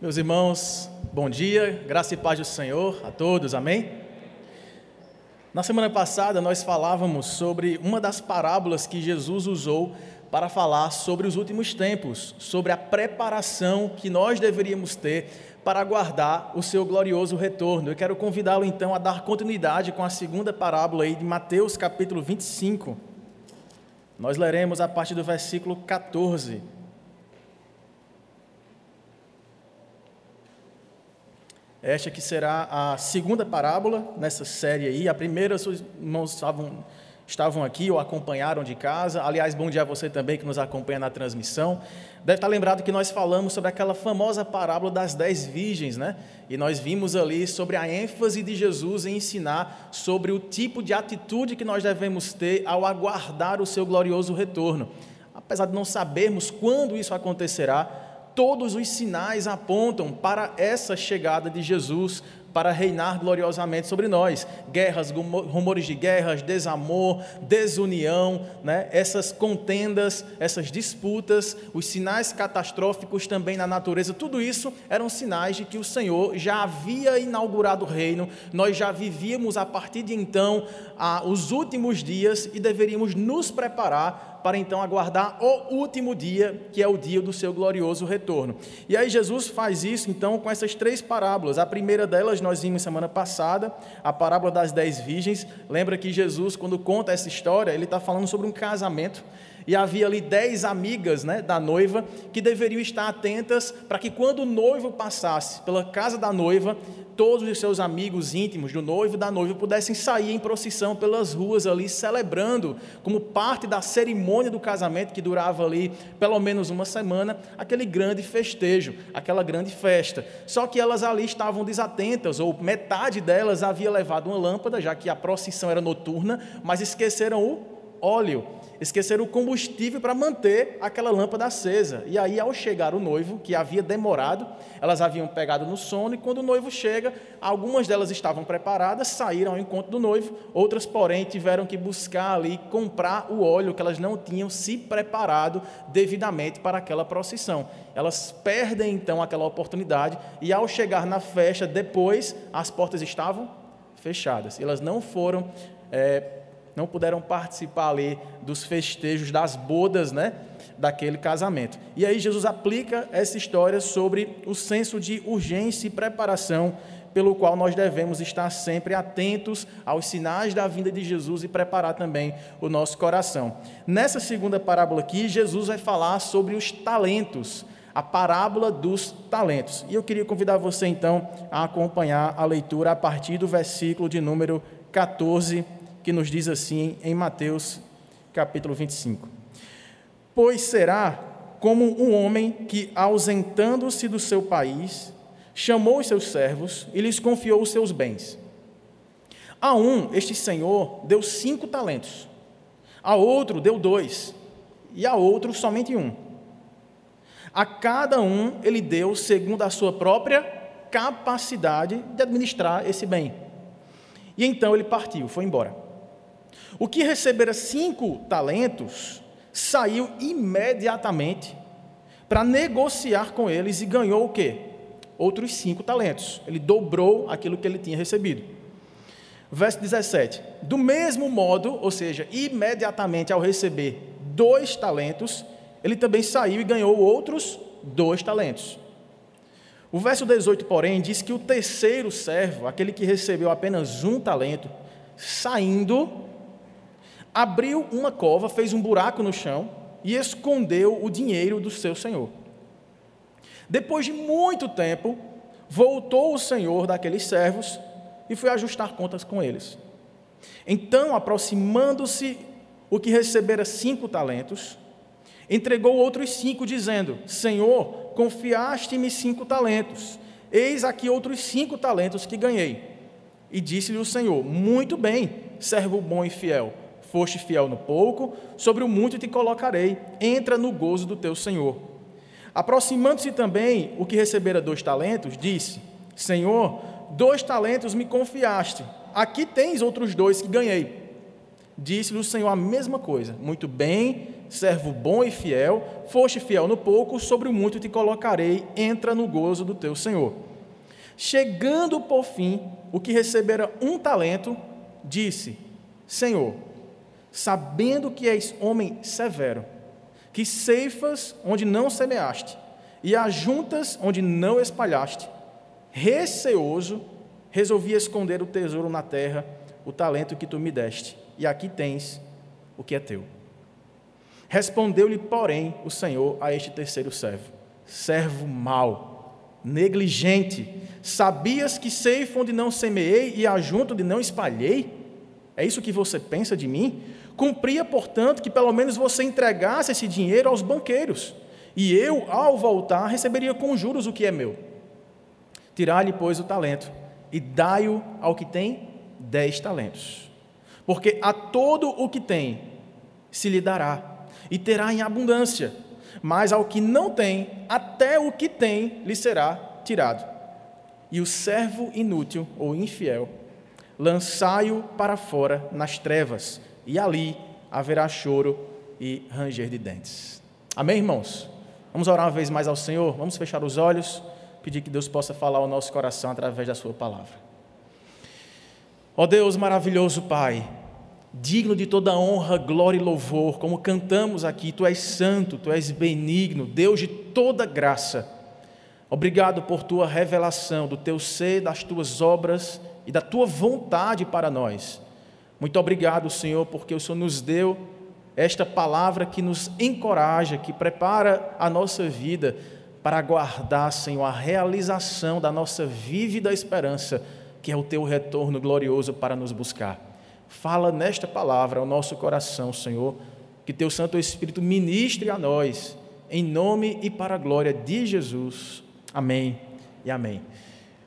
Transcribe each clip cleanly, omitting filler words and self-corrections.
Meus irmãos, bom dia, graça e paz do Senhor a todos, amém? Na semana passada nós falávamos sobre uma das parábolas que Jesus usou para falar sobre os últimos tempos, sobre a preparação que nós deveríamos ter para aguardar o seu glorioso retorno. Eu quero convidá-lo então a dar continuidade com a segunda parábola aí de Mateus capítulo 25. Nós leremos a partir do versículo 14. Esta que será a segunda parábola nessa série aí. A primeira, os irmãos estavam aqui ou acompanharam de casa. Aliás, bom dia a você também que nos acompanha na transmissão. Deve estar lembrado que nós falamos sobre aquela famosa parábola das 10 virgens, né? E nós vimos ali sobre a ênfase de Jesus em ensinar sobre o tipo de atitude que nós devemos ter ao aguardar o seu glorioso retorno. Apesar de não sabermos quando isso acontecerá, todos os sinais apontam para essa chegada de Jesus para reinar gloriosamente sobre nós. Guerras, rumores de guerras, desamor, desunião, né? Essas contendas, essas disputas, os sinais catastróficos também na natureza, tudo isso eram sinais de que o Senhor já havia inaugurado o reino, nós já vivíamos a partir de então os últimos dias e deveríamos nos preparar para então aguardar o último dia, que é o dia do seu glorioso retorno. E aí Jesus faz isso então com essas 3 parábolas. A primeira delas nós vimos semana passada, a parábola das 10 virgens. Lembra que Jesus, quando conta essa história, ele está falando sobre um casamento, e havia ali 10 amigas, né, da noiva, que deveriam estar atentas para que quando o noivo passasse pela casa da noiva, todos os seus amigos íntimos do noivo e da noiva pudessem sair em procissão pelas ruas ali, celebrando como parte da cerimônia do casamento, que durava ali pelo menos uma semana, aquele grande festejo, aquela grande festa. Só que elas ali estavam desatentas, ou metade delas havia levado uma lâmpada, já que a procissão era noturna, mas esqueceram o óleo, esqueceram o combustível para manter aquela lâmpada acesa. E aí, ao chegar o noivo, que havia demorado, elas haviam pegado no sono, e quando o noivo chega, algumas delas estavam preparadas, saíram ao encontro do noivo, outras, porém, tiveram que buscar ali, comprar o óleo, que elas não tinham se preparado devidamente para aquela procissão. Elas perdem, então, aquela oportunidade, e ao chegar na festa, depois, as portas estavam fechadas. Elas não puderam participar ali dos festejos, das bodas, né, daquele casamento. E aí Jesus aplica essa história sobre o senso de urgência e preparação, pelo qual nós devemos estar sempre atentos aos sinais da vinda de Jesus e preparar também o nosso coração. Nessa segunda parábola aqui, Jesus vai falar sobre os talentos, a parábola dos talentos. E eu queria convidar você então a acompanhar a leitura a partir do versículo de número 14, que nos diz assim em Mateus capítulo 25. Pois será como um homem que, ausentando-se do seu país, chamou os seus servos e lhes confiou os seus bens. A um, este senhor deu 5 talentos, a outro deu 2, e a outro somente 1. A cada um ele deu segundo a sua própria capacidade de administrar esse bem. E então ele partiu, foi embora. O que recebera 5 talentos, saiu imediatamente para negociar com eles e ganhou o quê? Outros 5 talentos. Ele dobrou aquilo que ele tinha recebido. Verso 17. Do mesmo modo, ou seja, imediatamente ao receber 2 talentos, ele também saiu e ganhou outros 2 talentos. O verso 18, porém, diz que o terceiro servo, aquele que recebeu apenas 1 talento, saindo, abriu uma cova, fez um buraco no chão e escondeu o dinheiro do seu senhor. Depois de muito tempo, voltou o senhor daqueles servos e foi ajustar contas com eles. Então, aproximando-se o que recebera 5 talentos, entregou outros 5, dizendo: Senhor, confiaste-me 5 talentos, eis aqui outros 5 talentos que ganhei. E disse-lhe o Senhor: muito bem, servo bom e fiel, foste fiel no pouco, sobre o muito te colocarei, entra no gozo do teu Senhor. Aproximando-se também o que recebera 2 talentos, disse: Senhor, 2 talentos me confiaste, aqui tens outros 2 que ganhei. Disse-lhe o Senhor a mesma coisa: muito bem, servo bom e fiel, foste fiel no pouco, sobre o muito te colocarei, entra no gozo do teu Senhor. Chegando por fim, o que recebera 1 talento, disse: Senhor, sabendo que és homem severo, que ceifas onde não semeaste, e ajuntas onde não espalhaste, receoso, resolvi esconder o tesouro na terra, o talento que tu me deste, e aqui tens o que é teu. Respondeu-lhe, porém, o Senhor a este terceiro servo: servo mau, negligente, sabias que ceifo onde não semeei e ajunto onde não espalhei? É isso que você pensa de mim? Cumpria, portanto, que pelo menos você entregasse esse dinheiro aos banqueiros, e eu, ao voltar, receberia com juros o que é meu. Tirai-lhe, pois, o talento, e dai-o ao que tem 10 talentos. Porque a todo o que tem se lhe dará, e terá em abundância, mas ao que não tem, até o que tem lhe será tirado. E o servo inútil ou infiel, lançai-o para fora nas trevas, e ali haverá choro e ranger de dentes. Amém, irmãos? Vamos orar uma vez mais ao Senhor, vamos fechar os olhos, pedir que Deus possa falar ao nosso coração através da sua palavra. Ó Deus maravilhoso Pai, digno de toda honra, glória e louvor, como cantamos aqui, Tu és santo, Tu és benigno, Deus de toda graça. Obrigado por Tua revelação, do Teu ser, das Tuas obras e da Tua vontade para nós. Muito obrigado, Senhor, porque o Senhor nos deu esta palavra que nos encoraja, que prepara a nossa vida para aguardar, Senhor, a realização da nossa vívida esperança, que é o Teu retorno glorioso para nos buscar. Fala nesta palavra ao nosso coração, Senhor, que Teu Santo Espírito ministre a nós, em nome e para a glória de Jesus. Amém e amém.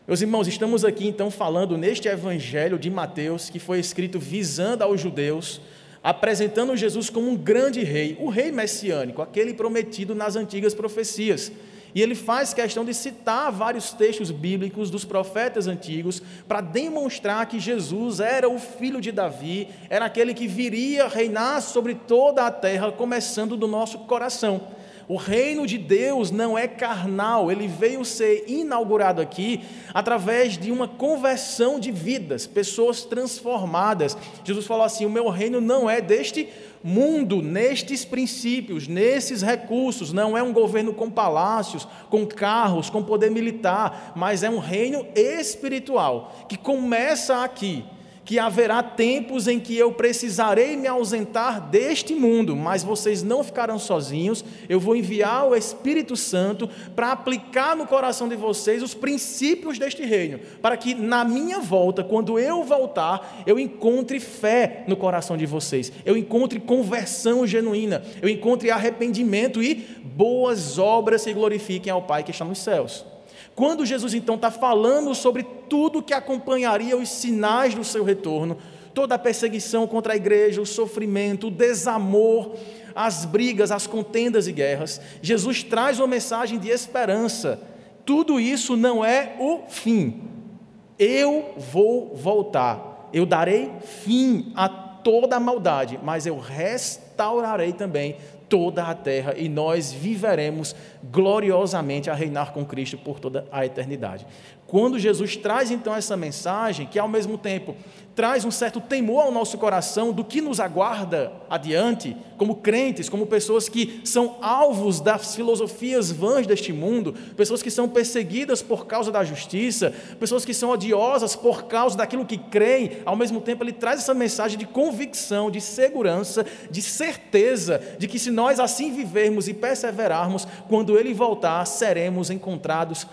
Meus irmãos, estamos aqui então falando neste evangelho de Mateus, que foi escrito visando aos judeus, apresentando Jesus como um grande rei, o rei messiânico, aquele prometido nas antigas profecias. E ele faz questão de citar vários textos bíblicos dos profetas antigos para demonstrar que Jesus era o filho de Davi, era aquele que viria reinar sobre toda a terra, começando do nosso coração. O reino de Deus não é carnal, ele veio ser inaugurado aqui através de uma conversão de vidas, pessoas transformadas. Jesus falou assim: o meu reino não é deste mundo, nestes princípios, nesses recursos, não é um governo com palácios, com carros, com poder militar, mas é um reino espiritual, que começa aqui, que haverá tempos em que eu precisarei me ausentar deste mundo, mas vocês não ficarão sozinhos, eu vou enviar o Espírito Santo para aplicar no coração de vocês os princípios deste reino, para que na minha volta, quando eu voltar, eu encontre fé no coração de vocês, eu encontre conversão genuína, eu encontre arrependimento e boas obras que glorifiquem ao Pai que está nos céus. Quando Jesus então está falando sobre tudo que acompanharia os sinais do seu retorno, toda a perseguição contra a igreja, o sofrimento, o desamor, as brigas, as contendas e guerras, Jesus traz uma mensagem de esperança. Tudo isso não é o fim. Eu vou voltar, eu darei fim a toda a maldade, mas eu restaurarei também toda a terra e nós viveremos gloriosamente a reinar com Cristo por toda a eternidade. Quando Jesus traz então essa mensagem, que ao mesmo tempo traz um certo temor ao nosso coração do que nos aguarda adiante, como crentes, como pessoas que são alvos das filosofias vãs deste mundo, pessoas que são perseguidas por causa da justiça, pessoas que são odiosas por causa daquilo que creem, ao mesmo tempo ele traz essa mensagem de convicção, de segurança, de certeza, de que se nós assim vivermos e perseverarmos, quando ele voltar, seremos encontrados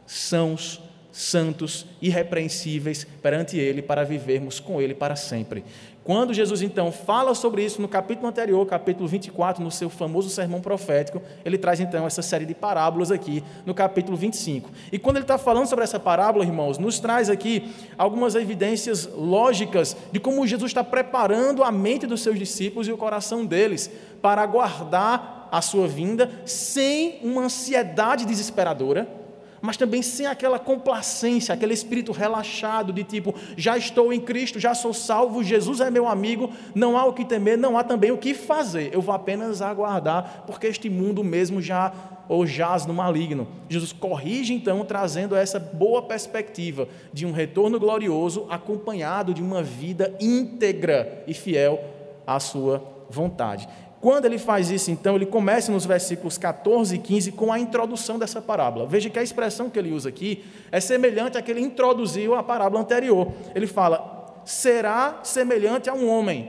sãos, santos, irrepreensíveis perante Ele, para vivermos com Ele para sempre. Quando Jesus então fala sobre isso no capítulo anterior, capítulo 24, no seu famoso sermão profético, ele traz então essa série de parábolas aqui no capítulo 25. E quando ele está falando sobre essa parábola, irmãos, nos traz aqui algumas evidências lógicas de como Jesus está preparando a mente dos seus discípulos e o coração deles para aguardar a sua vinda sem uma ansiedade desesperadora, mas também sem aquela complacência, aquele espírito relaxado de tipo, já estou em Cristo, já sou salvo, Jesus é meu amigo, não há o que temer, não há também o que fazer, eu vou apenas aguardar, porque este mundo mesmo já ou jaz no maligno. Jesus corrige então, trazendo essa boa perspectiva de um retorno glorioso, acompanhado de uma vida íntegra e fiel à sua vontade. Quando ele faz isso, então, ele começa nos versículos 14 e 15 com a introdução dessa parábola. Veja que a expressão que ele usa aqui é semelhante à que ele introduziu a parábola anterior. Ele fala, será semelhante a um homem,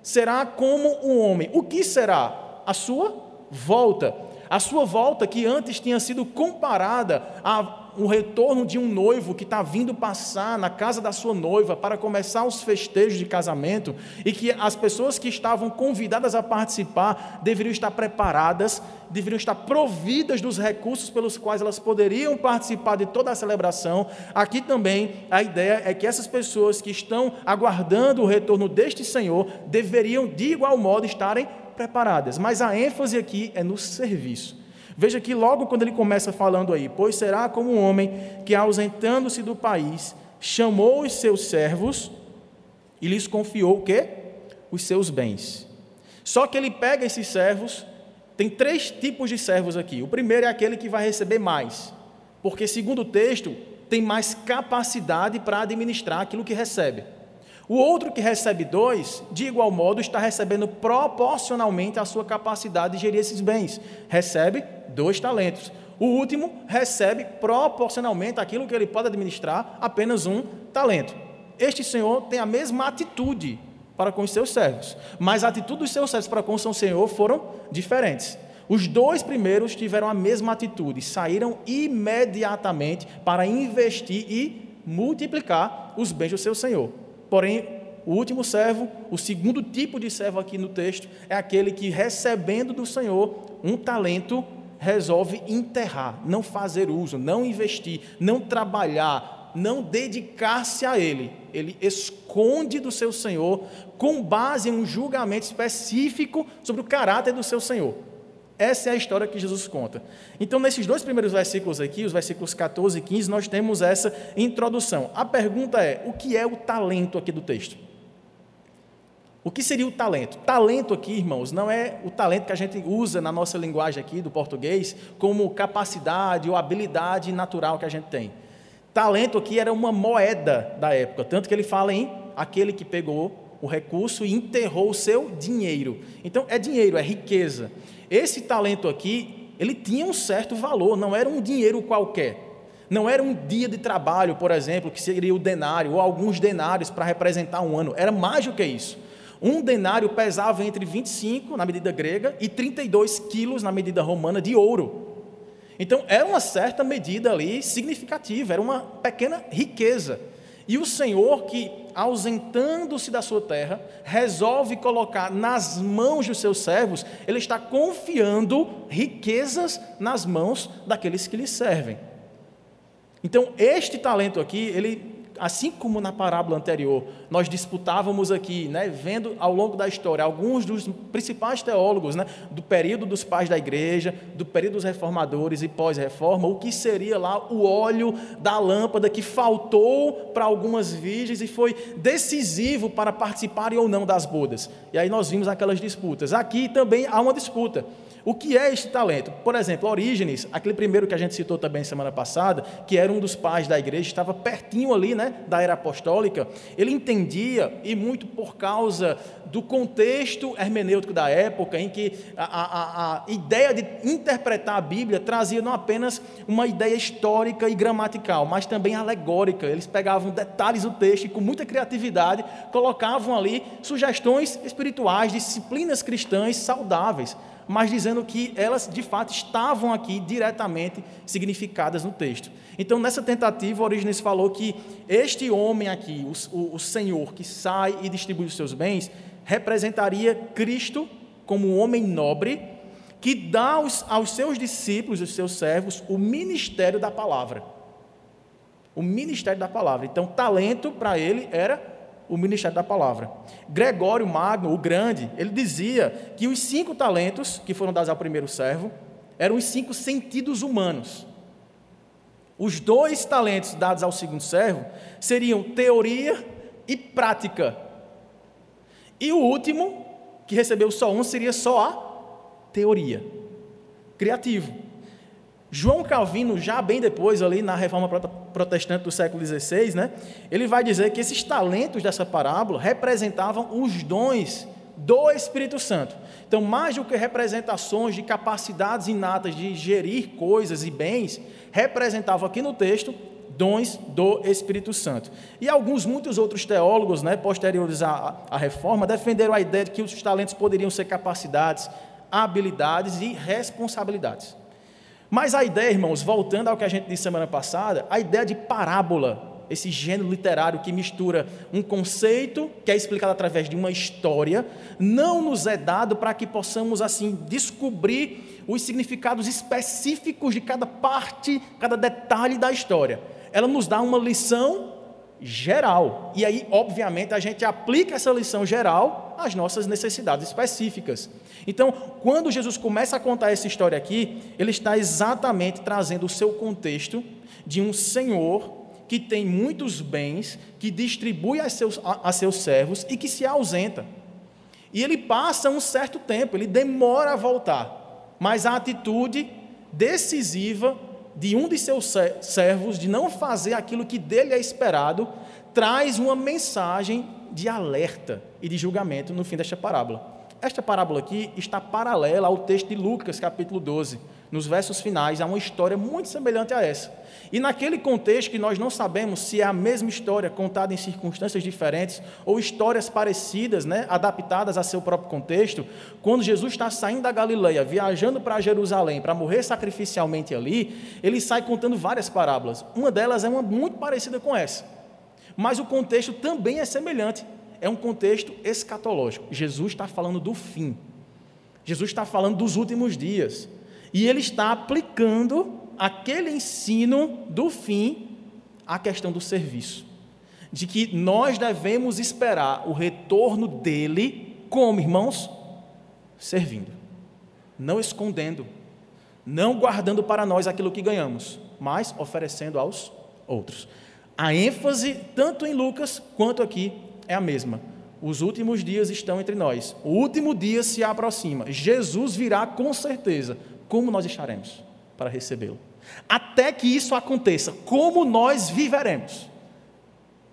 será como um homem. O que será? A sua volta. A sua volta que antes tinha sido comparada a um retorno de um noivo que está vindo passar na casa da sua noiva para começar os festejos de casamento, e que as pessoas que estavam convidadas a participar deveriam estar preparadas, deveriam estar providas dos recursos pelos quais elas poderiam participar de toda a celebração. Aqui também a ideia é que essas pessoas que estão aguardando o retorno deste Senhor deveriam de igual modo estarem preparadas, mas a ênfase aqui é no serviço. Veja que logo quando ele começa falando aí, pois será como um homem que, ausentando-se do país, chamou os seus servos e lhes confiou o quê? Os seus bens. Só que ele pega esses servos, tem 3 tipos de servos aqui. O primeiro é aquele que vai receber mais, porque segundo o texto, tem mais capacidade para administrar aquilo que recebe. O outro que recebe 2, de igual modo, está recebendo proporcionalmente a sua capacidade de gerir esses bens. Recebe 2 talentos. O último recebe proporcionalmente aquilo que ele pode administrar, apenas 1 talento. Este senhor tem a mesma atitude para com os seus servos, mas a atitude dos seus servos para com o seu senhor foram diferentes. Os 2 primeiros tiveram a mesma atitude, saíram imediatamente para investir e multiplicar os bens do seu senhor. Porém, o último servo, o segundo tipo de servo aqui no texto, é aquele que, recebendo do Senhor 1 talento, resolve enterrar, não fazer uso, não investir, não trabalhar, não dedicar-se a ele. Ele esconde do seu Senhor com base em um julgamento específico sobre o caráter do seu Senhor. Essa é a história que Jesus conta. Então, nesses 2 primeiros versículos aqui, os versículos 14 e 15, nós temos essa introdução. A pergunta é, o que é o talento aqui do texto? O que seria o talento? Talento aqui, irmãos, não é o talento que a gente usa na nossa linguagem aqui do português como capacidade ou habilidade natural que a gente tem. Talento aqui era uma moeda da época, tanto que ele fala em aquele que pegou o recurso e enterrou o seu dinheiro. Então, é dinheiro, é riqueza. Esse talento aqui, ele tinha um certo valor, não era um dinheiro qualquer. Não era um dia de trabalho, por exemplo, que seria o denário, ou alguns denários para representar um ano. Era mais do que isso. Um denário pesava entre 25, na medida grega, e 32 quilos, na medida romana, de ouro. Então, era uma certa medida ali significativa, era uma pequena riqueza. E o Senhor, que, ausentando-se da sua terra, resolve colocar nas mãos dos seus servos, ele está confiando riquezas nas mãos daqueles que lhe servem. Então, este talento aqui, ele, assim como na parábola anterior, nós disputávamos aqui, vendo ao longo da história, alguns dos principais teólogos, do período dos pais da igreja, do período dos reformadores e pós-reforma, o que seria lá o óleo da lâmpada que faltou para algumas virgens e foi decisivo para participarem ou não das bodas. E aí nós vimos aquelas disputas. Aqui também há uma disputa. O que é este talento? Por exemplo, Orígenes, aquele primeiro que a gente citou também semana passada, que era um dos pais da igreja, estava pertinho ali, da era apostólica, ele entendia, e muito por causa do contexto hermenêutico da época, em que a ideia de interpretar a Bíblia trazia não apenas uma ideia histórica e gramatical, mas também alegórica. Eles pegavam detalhes do texto e com muita criatividade colocavam ali sugestões espirituais, disciplinas cristãs saudáveis, mas dizendo que elas, de fato, estavam aqui diretamente significadas no texto. Então, nessa tentativa, Orígenes falou que este homem aqui, o Senhor, que sai e distribui os seus bens, representaria Cristo como um homem nobre, que dá aos seus discípulos, os seus servos, o ministério da palavra. O ministério da palavra. Então, talento para ele era o ministério da palavra. Gregório Magno, o Grande, ele dizia que os 5 talentos que foram dados ao primeiro servo eram os 5 sentidos humanos. Os 2 talentos dados ao segundo servo seriam teoria e prática. E o último, que recebeu só 1, seria só a teoria. Criativo. João Calvino, já bem depois, ali na Reforma Protestante do século XVI, né, ele vai dizer que esses talentos dessa parábola representavam os dons do Espírito Santo. Então, mais do que representações de capacidades inatas de gerir coisas e bens, representavam aqui no texto dons do Espírito Santo. E muitos outros teólogos, né, posteriores à Reforma, defenderam a ideia de que os talentos poderiam ser capacidades, habilidades e responsabilidades. Mas a ideia, irmãos, voltando ao que a gente disse semana passada, a ideia de parábola, esse gênero literário que mistura um conceito que é explicado através de uma história, não nos é dado para que possamos, assim, descobrir os significados específicos de cada parte, cada detalhe da história. Ela nos dá uma lição geral. E aí, obviamente, a gente aplica essa lição geral às nossas necessidades específicas. Então, quando Jesus começa a contar essa história aqui, ele está exatamente trazendo o seu contexto de um senhor que tem muitos bens, que distribui a seus servos e que se ausenta. E ele passa um certo tempo, ele demora a voltar, mas a atitude decisiva de um de seus servos de não fazer aquilo que dele é esperado, traz uma mensagem de alerta e de julgamento no fim desta parábola. Esta parábola aqui está paralela ao texto de Lucas, capítulo 12. Nos versos finais, há uma história muito semelhante a essa. E naquele contexto que nós não sabemos se é a mesma história contada em circunstâncias diferentes ou histórias parecidas, né, adaptadas a seu próprio contexto, quando Jesus está saindo da Galileia, viajando para Jerusalém para morrer sacrificialmente ali, ele sai contando várias parábolas. Uma delas é uma muito parecida com essa. Mas o contexto também é semelhante. É um contexto escatológico. Jesus está falando do fim. Jesus está falando dos últimos dias. E ele está aplicando aquele ensino do fim à questão do serviço. De que nós devemos esperar o retorno dele, como, irmãos? Servindo. Não escondendo. Não guardando para nós aquilo que ganhamos, mas oferecendo aos outros. A ênfase, tanto em Lucas quanto aqui, é a mesma. Os últimos dias estão entre nós. O último dia se aproxima. Jesus virá com certeza. Como nós estaremos para recebê-lo? Até que isso aconteça, como nós viveremos?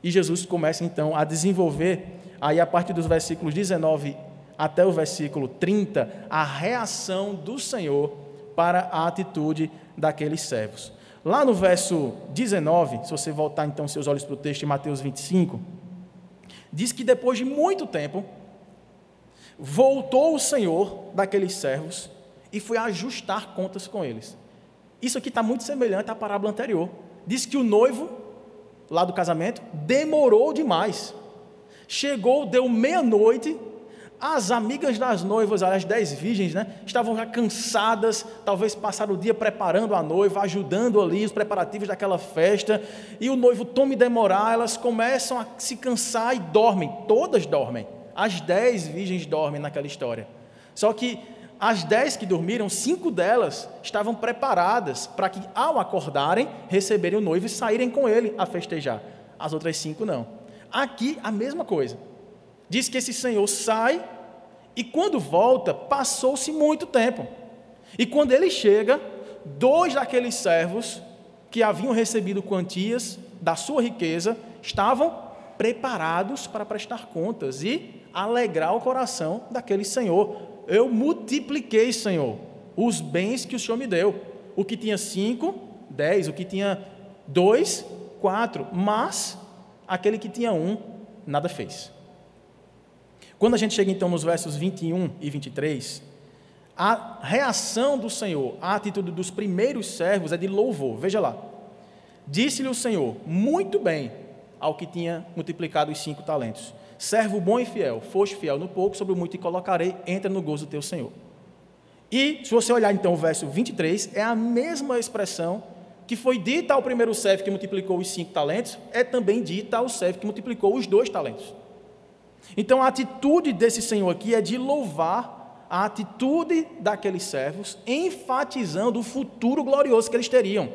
E Jesus começa então a desenvolver, aí a partir dos versículos 19 até o versículo 30, a reação do Senhor para a atitude daqueles servos. Lá no verso 19, se você voltar então seus olhos para o texto de Mateus 25, diz que depois de muito tempo, voltou o Senhor daqueles servos e foi ajustar contas com eles. Isso aqui está muito semelhante à parábola anterior. Diz que o noivo, lá do casamento, demorou demais. Chegou, deu meia-noite, as amigas das noivas, as 10 virgens, né, estavam já cansadas, talvez passaram o dia preparando a noiva, ajudando ali os preparativos daquela festa, e o noivo toma e demorar, elas começam a se cansar e dormem, todas dormem. As 10 virgens dormem naquela história. Só que as 10 que dormiram, 5 delas estavam preparadas para que, ao acordarem, receberem o noivo e saírem com ele a festejar. As outras 5 não. Aqui, a mesma coisa. Diz que esse senhor sai e quando volta, passou-se muito tempo. E quando ele chega, 2 daqueles servos que haviam recebido quantias da sua riqueza, estavam preparados para prestar contas e alegrar o coração daquele senhor. Eu multipliquei, Senhor, os bens que o Senhor me deu. O que tinha 5, 10, o que tinha 2, 4, mas aquele que tinha 1, nada fez. Quando a gente chega então nos versos 21 e 23, a reação do Senhor, a atitude dos primeiros servos é de louvor. Veja lá. Disse-lhe o Senhor, muito bem, ao que tinha multiplicado os 5 talentos. Servo bom e fiel, foste fiel no pouco, sobre o muito te colocarei, entra no gozo do teu Senhor. E, se você olhar então o verso 23, é a mesma expressão que foi dita ao primeiro servo que multiplicou os 5 talentos, é também dita ao servo que multiplicou os 2 talentos. Então, a atitude desse Senhor aqui é de louvar a atitude daqueles servos, enfatizando o futuro glorioso que eles teriam.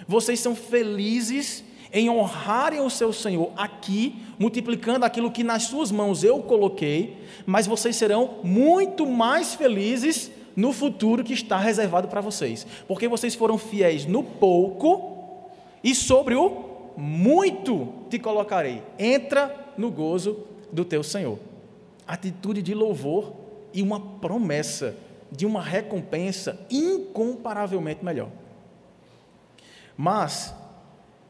Vocês são felizes em honrarem o seu Senhor aqui, multiplicando aquilo que nas suas mãos eu coloquei, mas vocês serão muito mais felizes no futuro que está reservado para vocês, porque vocês foram fiéis no pouco, e sobre o muito te colocarei. Entra no gozo do teu Senhor. Atitude de louvor e uma promessa de uma recompensa incomparavelmente melhor. Mas,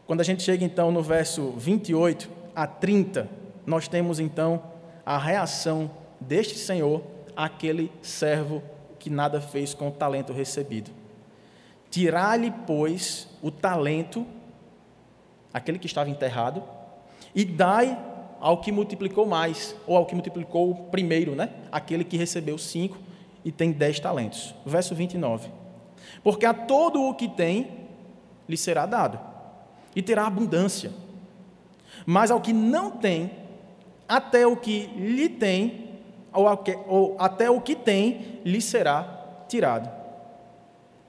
quando a gente chega então no verso 28 a 30, nós temos então a reação deste Senhor àquele servo que nada fez com o talento recebido. Tirar-lhe, pois, o talento, aquele que estava enterrado, e dai ao que multiplicou mais, ou ao que multiplicou primeiro, aquele que recebeu 5 e tem 10 talentos. Verso 29. Porque a todo o que tem, lhe será dado, e terá abundância. Mas ao que não tem, até o que lhe tem, ou até o que tem, lhe será tirado.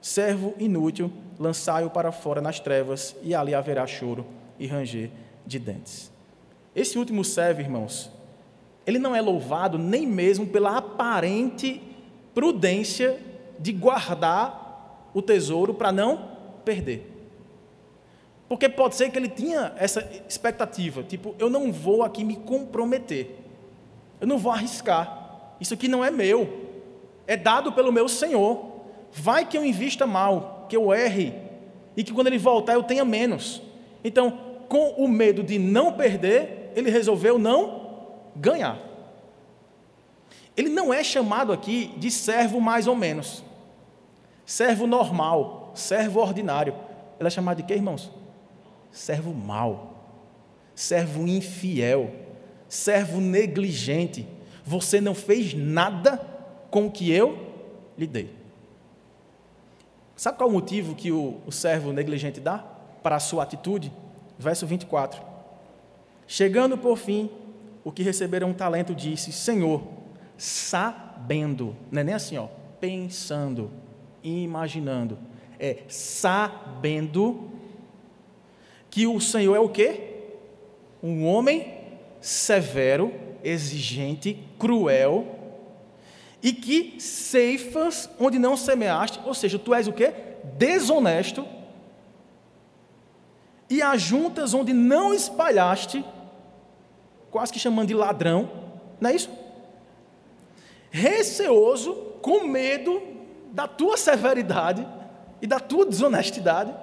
Servo inútil, lançai-o para fora nas trevas, e ali haverá choro e ranger de dentes. Esse último servo, irmãos, ele não é louvado nem mesmo pela aparente prudência de guardar o tesouro para não perder. Porque pode ser que ele tinha essa expectativa, tipo, eu não vou aqui me comprometer, eu não vou arriscar, isso aqui não é meu, é dado pelo meu Senhor, vai que eu invista mal, que eu erre, e que quando ele voltar eu tenha menos. Então, com o medo de não perder, ele resolveu não ganhar. Ele não é chamado aqui de servo mais ou menos, servo normal, servo ordinário. Ele é chamado de quê, irmãos? Servo mau, servo infiel, servo negligente. Você não fez nada com o que eu lhe dei. Sabe qual é o motivo que o servo negligente dá para a sua atitude? Verso 24. Chegando por fim, o que receberam um talento disse: Senhor, sabendo, não é nem assim, pensando, imaginando, é sabendo que o Senhor é o quê? Um homem severo, exigente, cruel, e que ceifas onde não semeaste, ou seja, tu és o quê? Desonesto, e ajuntas onde não espalhaste, quase que chamando de ladrão, não é isso? Receoso, com medo da tua severidade e da tua desonestidade,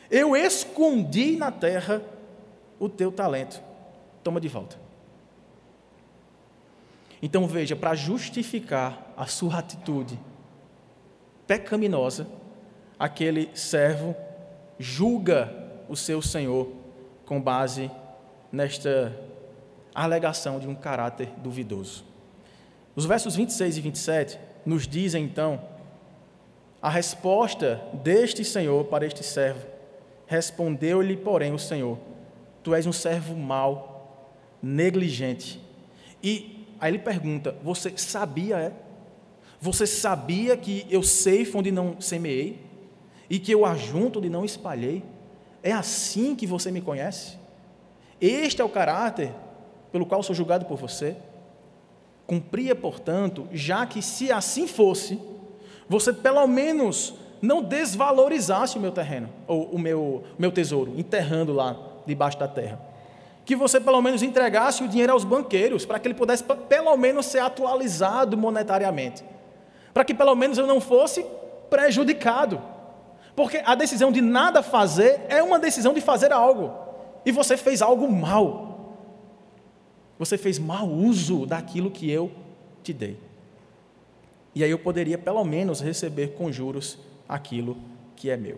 eu escondi na terra o teu talento, toma de volta. Então veja, para justificar a sua atitude pecaminosa, aquele servo julga o seu senhor com base nesta alegação de um caráter duvidoso. Os versos 26 e 27 nos dizem então a resposta deste senhor para este servo. Respondeu-lhe, porém, o Senhor: tu és um servo mau, negligente. E aí ele pergunta: você sabia, Você sabia que eu ceifo onde não semeei? E que eu ajunto onde não espalhei? É assim que você me conhece? Este é o caráter pelo qual sou julgado por você? Cumpria, portanto, já que se assim fosse, você pelo menos não desvalorizasse o meu terreno, ou o meu tesouro, enterrando lá debaixo da terra. Que você pelo menos entregasse o dinheiro aos banqueiros, para que ele pudesse pelo menos ser atualizado monetariamente. Para que pelo menos eu não fosse prejudicado. Porque a decisão de nada fazer é uma decisão de fazer algo. E você fez algo mal. Você fez mau uso daquilo que eu te dei. E aí eu poderia pelo menos receber com juros aquilo que é meu.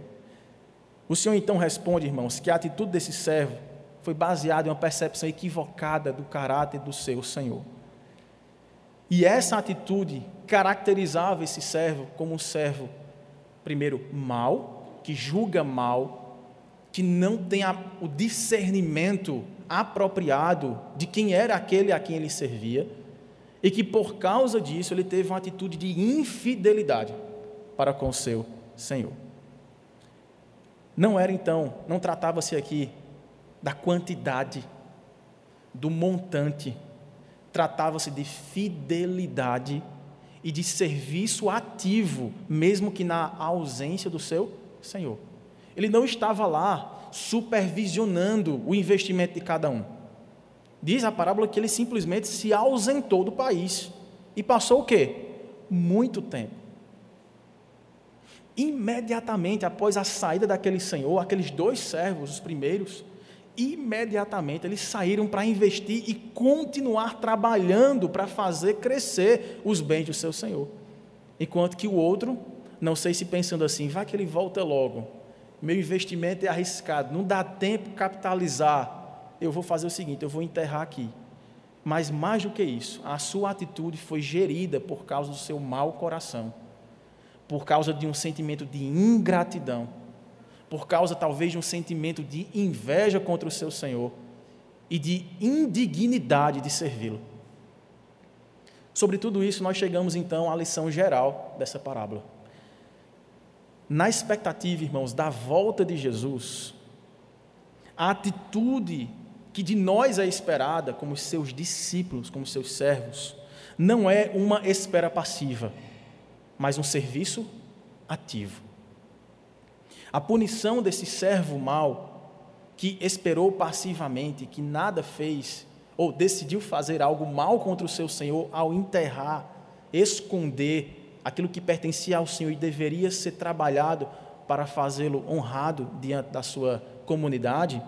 O Senhor então responde, irmãos, que a atitude desse servo foi baseada em uma percepção equivocada do caráter do seu Senhor. E essa atitude caracterizava esse servo como um servo, primeiro, mau, que julga mal, que não tem o discernimento apropriado de quem era aquele a quem ele servia, e que por causa disso ele teve uma atitude de infidelidade para com o seu Senhor. Não tratava-se aqui da quantidade, do montante, tratava-se de fidelidade e de serviço ativo, mesmo que na ausência do seu Senhor. Ele não estava lá supervisionando o investimento de cada um. Diz a parábola que ele simplesmente se ausentou do país e passou o quê? Muito tempo. Imediatamente após a saída daquele senhor, aqueles 2 servos, os primeiros, imediatamente eles saíram para investir e continuar trabalhando para fazer crescer os bens do seu senhor. Enquanto que o outro, não sei se pensando assim, vai que ele volta logo, meu investimento é arriscado, não dá tempo de capitalizar, eu vou fazer o seguinte, eu vou enterrar aqui. Mas mais do que isso, a sua atitude foi gerida por causa do seu mau coração, por causa de um sentimento de ingratidão, por causa talvez de um sentimento de inveja contra o seu Senhor e de indignidade de servi-lo. Sobre tudo isso, nós chegamos então à lição geral dessa parábola. Na expectativa, irmãos, da volta de Jesus, a atitude que de nós é esperada como seus discípulos, como seus servos, não é uma espera passiva, mas um serviço ativo. A punição desse servo mau, que esperou passivamente, que nada fez, ou decidiu fazer algo mal contra o seu Senhor ao enterrar, esconder aquilo que pertencia ao Senhor e deveria ser trabalhado para fazê-lo honrado diante da sua comunidade.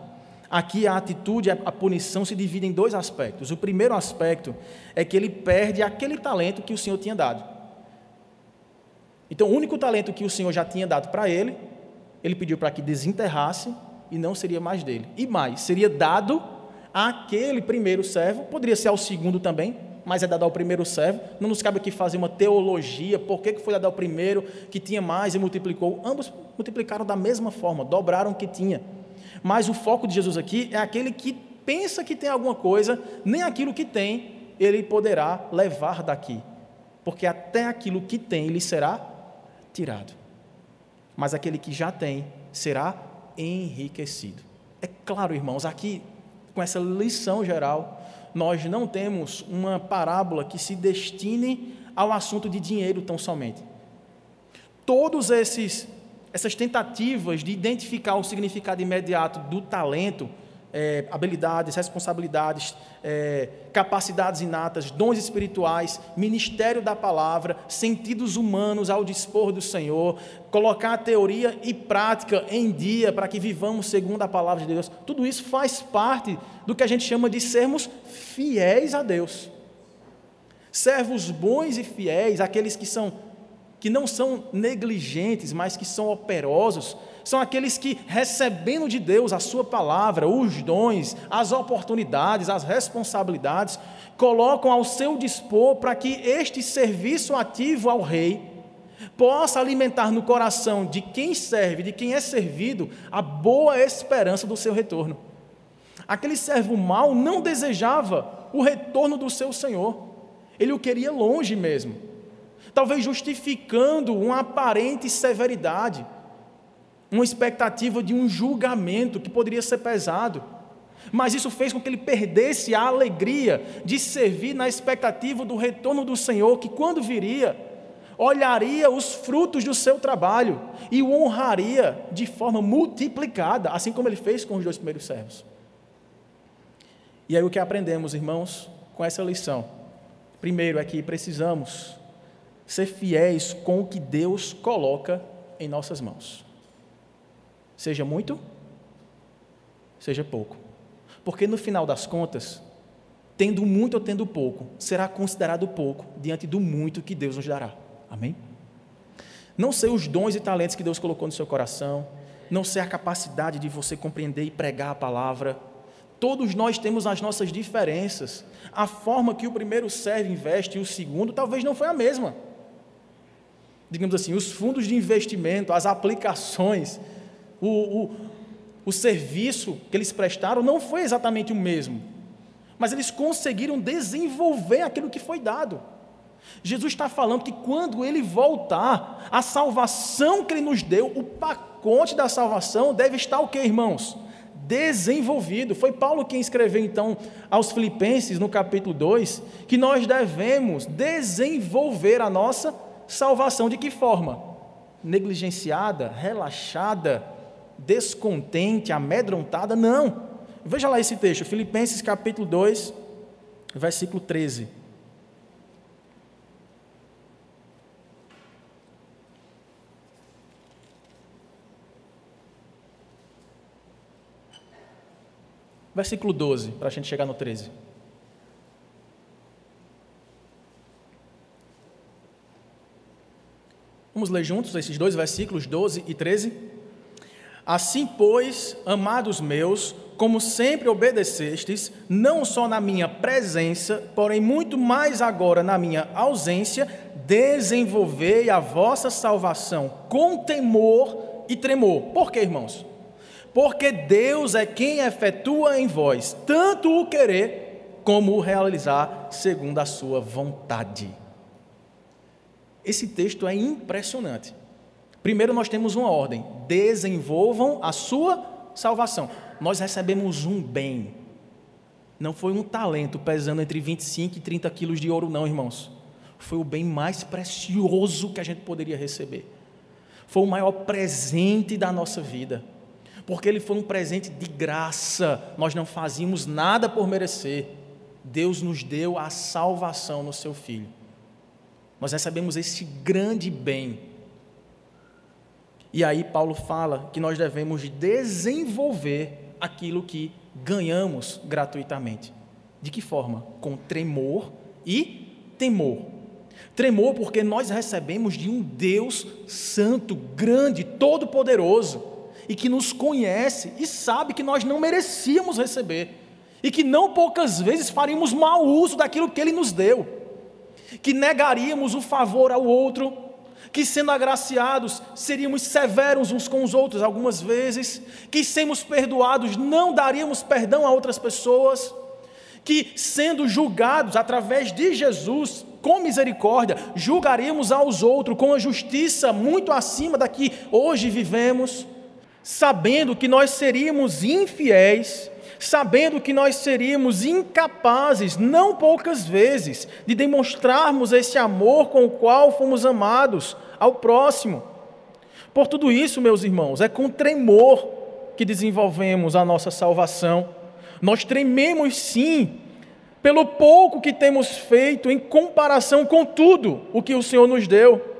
Aqui a atitude, a punição se divide em 2 aspectos. O primeiro aspecto é que ele perde aquele talento que o Senhor tinha dado. Então, o único talento que o Senhor já tinha dado para ele, ele pediu para que desenterrasse e não seria mais dele. E mais, seria dado àquele primeiro servo, poderia ser ao segundo também, mas é dado ao primeiro servo. Não nos cabe aqui fazer uma teologia, por que foi dado ao primeiro, que tinha mais e multiplicou. Ambos multiplicaram da mesma forma, dobraram o que tinha. Mas o foco de Jesus aqui é aquele que pensa que tem alguma coisa, nem aquilo que tem ele poderá levar daqui, porque até aquilo que tem lhe será tirado, mas aquele que já tem será enriquecido. É claro, irmãos, aqui com essa lição geral, nós não temos uma parábola que se destine ao assunto de dinheiro tão somente. Todos essas tentativas de identificar o significado imediato do talento, habilidades, responsabilidades, capacidades inatas, dons espirituais, ministério da palavra, sentidos humanos ao dispor do Senhor, colocar a teoria e prática em dia para que vivamos segundo a palavra de Deus, tudo isso faz parte do que a gente chama de sermos fiéis a Deus. Servos bons e fiéis, aqueles que não são negligentes, mas que são operosos, são aqueles que, recebendo de Deus a sua palavra, os dons, as oportunidades, as responsabilidades, colocam ao seu dispor para que este serviço ativo ao Rei possa alimentar no coração de quem serve, de quem é servido, a boa esperança do seu retorno. Aquele servo mau não desejava o retorno do seu Senhor, ele o queria longe mesmo, talvez justificando uma aparente severidade, uma expectativa de um julgamento que poderia ser pesado, mas isso fez com que ele perdesse a alegria de servir na expectativa do retorno do Senhor, que quando viria, olharia os frutos do seu trabalho e o honraria de forma multiplicada, assim como ele fez com os 2 primeiros servos. E aí o que aprendemos, irmãos, com essa lição? Primeiro é que precisamos ser fiéis com o que Deus coloca em nossas mãos. Seja muito, seja pouco. Porque no final das contas, tendo muito ou tendo pouco, será considerado pouco diante do muito que Deus nos dará. Amém? Não sei os dons e talentos que Deus colocou no seu coração, não sei a capacidade de você compreender e pregar a palavra. Todos nós temos as nossas diferenças. A forma que o primeiro servo investe e o segundo talvez não foi a mesma. Digamos assim, os fundos de investimento, as aplicações, o serviço que eles prestaram não foi exatamente o mesmo, mas eles conseguiram desenvolver aquilo que foi dado. Jesus está falando que quando Ele voltar, a salvação que Ele nos deu, o pacote da salvação deve estar o quê, irmãos? Desenvolvido. Foi Paulo quem escreveu então aos Filipenses, no capítulo 2, que nós devemos desenvolver a nossa salvação. De que forma? Negligenciada, relaxada, descontente, amedrontada? Não. Veja lá esse texto, Filipenses capítulo 2, versículo 13. Versículo 12, para a gente chegar no 13. Vamos ler juntos esses dois versículos, 12 e 13? Assim, pois, amados meus, como sempre obedecestes, não só na minha presença, porém muito mais agora na minha ausência, desenvolvei a vossa salvação com temor e tremor. Por quê, irmãos? Porque Deus é quem efetua em vós tanto o querer como o realizar segundo a sua vontade. Esse texto é impressionante. Primeiro nós temos uma ordem: desenvolvam a sua salvação. Nós recebemos um bem. Não foi um talento pesando entre 25 e 30 quilos de ouro não, irmãos. Foi o bem mais precioso que a gente poderia receber. Foi o maior presente da nossa vida. Porque ele foi um presente de graça, nós não fazíamos nada por merecer. Deus nos deu a salvação no seu Filho. Nós recebemos esse grande bem. E aí Paulo fala que nós devemos desenvolver aquilo que ganhamos gratuitamente. De que forma? Com tremor e temor. Tremor porque nós recebemos de um Deus santo, grande, todo-poderoso, e que nos conhece e sabe que nós não merecíamos receber, e que não poucas vezes faríamos mau uso daquilo que Ele nos deu, que negaríamos o favor ao outro, que sendo agraciados seríamos severos uns com os outros algumas vezes, que sendo perdoados não daríamos perdão a outras pessoas, que sendo julgados através de Jesus com misericórdia, julgaríamos aos outros com a justiça muito acima da que hoje vivemos, sabendo que nós seríamos infiéis, sabendo que nós seríamos incapazes, não poucas vezes, de demonstrarmos esse amor com o qual fomos amados ao próximo. Por tudo isso, meus irmãos, é com tremor que desenvolvemos a nossa salvação. Nós trememos sim, pelo pouco que temos feito em comparação com tudo o que o Senhor nos deu.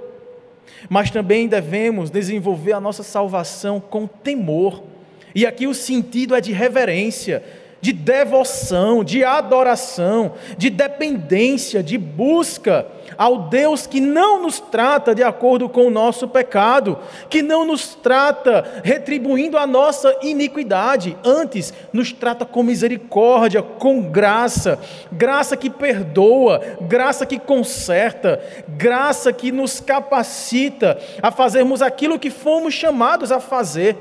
Mas também devemos desenvolver a nossa salvação com temor. E aqui o sentido é de reverência, de devoção, de adoração, de dependência, de busca ao Deus que não nos trata de acordo com o nosso pecado, que não nos trata retribuindo a nossa iniquidade, antes nos trata com misericórdia, com graça, graça que perdoa, graça que conserta, graça que nos capacita a fazermos aquilo que fomos chamados a fazer.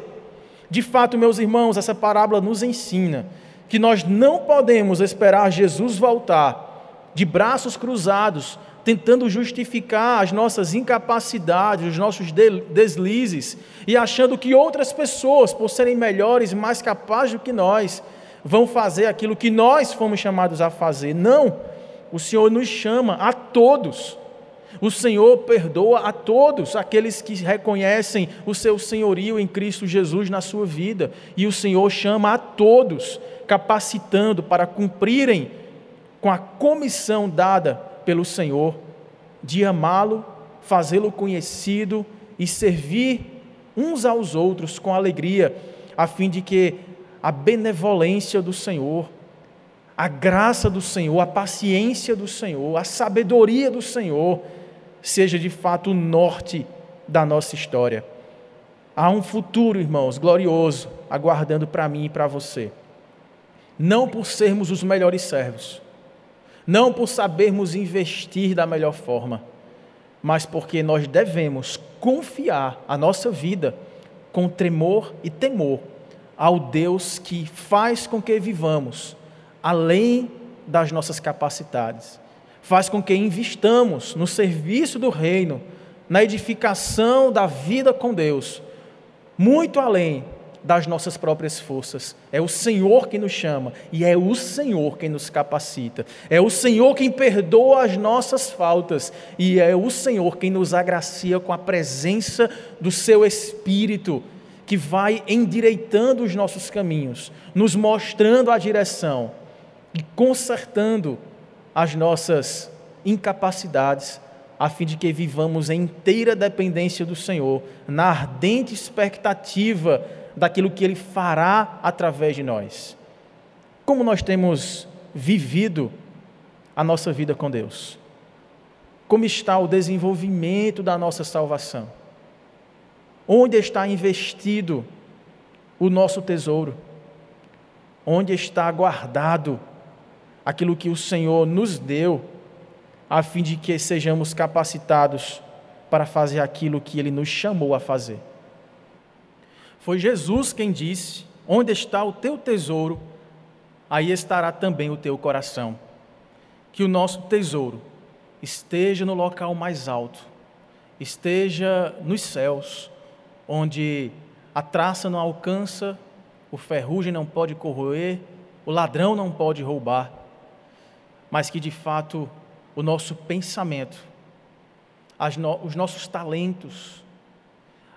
De fato, meus irmãos, essa parábola nos ensina que nós não podemos esperar Jesus voltar de braços cruzados, tentando justificar as nossas incapacidades, os nossos deslizes, e achando que outras pessoas, por serem melhores e mais capazes do que nós, vão fazer aquilo que nós fomos chamados a fazer. Não, o Senhor nos chama a todos. O Senhor perdoa a todos aqueles que reconhecem o seu senhorio em Cristo Jesus na sua vida. E o Senhor chama a todos, capacitando para cumprirem com a comissão dada pelo Senhor, de amá-lo, fazê-lo conhecido e servir uns aos outros com alegria, a fim de que a benevolência do Senhor, a graça do Senhor, a paciência do Senhor, a sabedoria do Senhor, seja de fato o norte da nossa história. Há um futuro, irmãos, glorioso, aguardando para mim e para você. Não por sermos os melhores servos, não por sabermos investir da melhor forma, mas porque nós devemos confiar a nossa vida com tremor e temor ao Deus que faz com que vivamos além das nossas capacidades, faz com que investamos no serviço do reino, na edificação da vida com Deus, muito além das nossas próprias forças. É o Senhor quem nos chama e é o Senhor quem nos capacita. É o Senhor quem perdoa as nossas faltas e é o Senhor quem nos agracia com a presença do seu Espírito, que vai endireitando os nossos caminhos, nos mostrando a direção e consertando as nossas incapacidades, a fim de que vivamos em inteira dependência do Senhor, na ardente expectativa daquilo que Ele fará através de nós. Como nós temos vivido a nossa vida com Deus? Como está o desenvolvimento da nossa salvação? Onde está investido o nosso tesouro? Onde está guardado aquilo que o Senhor nos deu, a fim de que sejamos capacitados para fazer aquilo que Ele nos chamou a fazer? Foi Jesus quem disse: onde está o teu tesouro, aí estará também o teu coração. Que o nosso tesouro esteja no local mais alto, esteja nos céus, onde a traça não alcança, o ferrugem não pode corroer, o ladrão não pode roubar, mas que de fato o nosso pensamento, os nossos talentos,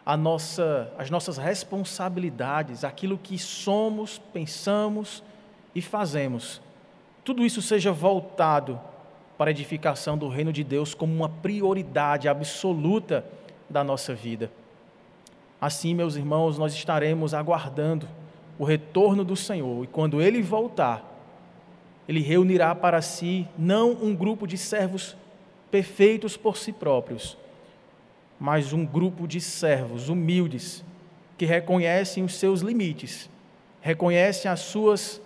as nossas responsabilidades, aquilo que somos, pensamos e fazemos, tudo isso seja voltado para a edificação do reino de Deus como uma prioridade absoluta da nossa vida. Assim, meus irmãos, nós estaremos aguardando o retorno do Senhor, e quando Ele voltar, Ele reunirá para si não um grupo de servos perfeitos por si próprios, mas um grupo de servos humildes, que reconhecem os seus limites, reconhecem as suas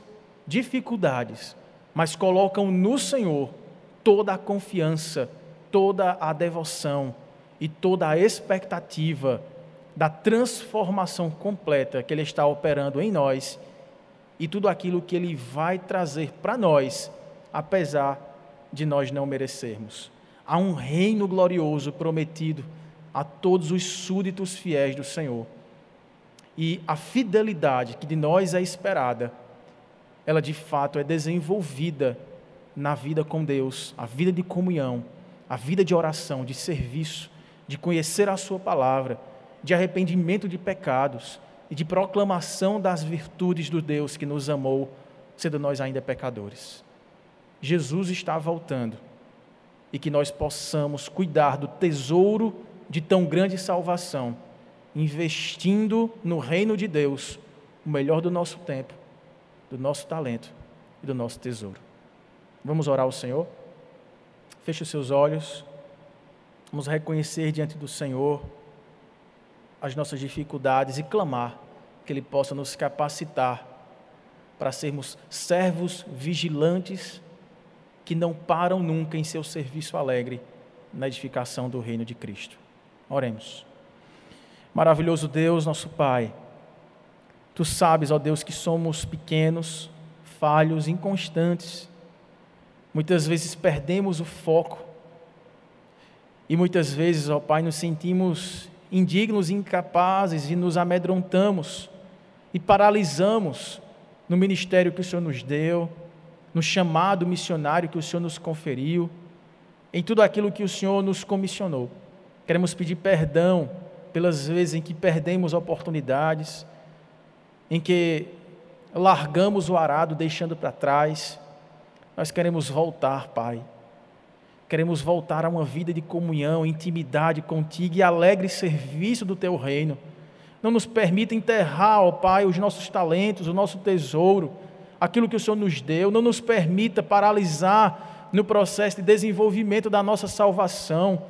dificuldades, mas colocam no Senhor toda a confiança, toda a devoção e toda a expectativa da transformação completa que Ele está operando em nós e tudo aquilo que Ele vai trazer para nós, apesar de nós não merecermos. Há um reino glorioso prometido a todos os súditos fiéis do Senhor. E a fidelidade que de nós é esperada, ela de fato é desenvolvida na vida com Deus, a vida de comunhão, a vida de oração, de serviço, de conhecer a Sua palavra, de arrependimento de pecados e de proclamação das virtudes do Deus que nos amou, sendo nós ainda pecadores. Jesus está voltando e que nós possamos cuidar do tesouro de tão grande salvação, investindo no reino de Deus o melhor do nosso tempo, do nosso talento e do nosso tesouro. Vamos orar ao Senhor? Feche os seus olhos, vamos reconhecer diante do Senhor as nossas dificuldades e clamar que Ele possa nos capacitar para sermos servos vigilantes que não param nunca em seu serviço alegre na edificação do reino de Cristo. Oremos. Maravilhoso Deus, nosso Pai, Tu sabes, ó Deus, que somos pequenos, falhos, inconstantes. Muitas vezes perdemos o foco e muitas vezes, ó Pai, nos sentimos indignos e incapazes e nos amedrontamos e paralisamos no ministério que o Senhor nos deu, no chamado missionário que o Senhor nos conferiu, em tudo aquilo que o Senhor nos comissionou. Queremos pedir perdão pelas vezes em que perdemos oportunidades, em que largamos o arado deixando para trás. Nós queremos voltar, Pai. Queremos voltar a uma vida de comunhão, intimidade contigo e alegre serviço do Teu reino. Não nos permita enterrar, ó Pai, os nossos talentos, o nosso tesouro, aquilo que o Senhor nos deu. Não nos permita paralisar no processo de desenvolvimento da nossa salvação.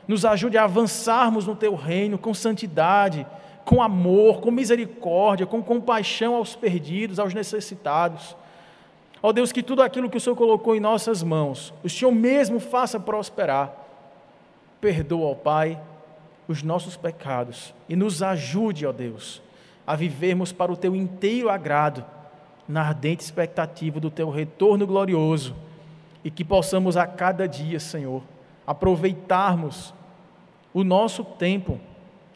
Nos ajude a avançarmos no Teu reino com santidade, com amor, com misericórdia, com compaixão aos perdidos, aos necessitados. Ó Deus, que tudo aquilo que o Senhor colocou em nossas mãos, o Senhor mesmo faça prosperar. Perdoa, ó Pai, os nossos pecados e nos ajude, ó Deus, a vivermos para o Teu inteiro agrado, na ardente expectativa do Teu retorno glorioso e que possamos a cada dia, Senhor, aproveitarmos o nosso tempo,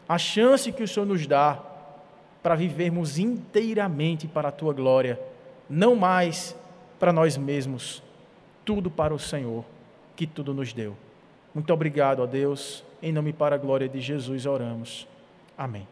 a chance que o Senhor nos dá para vivermos inteiramente para a Tua glória, não mais para nós mesmos, tudo para o Senhor, que tudo nos deu. Muito obrigado, ó Deus, em nome e para a glória de Jesus oramos. Amém.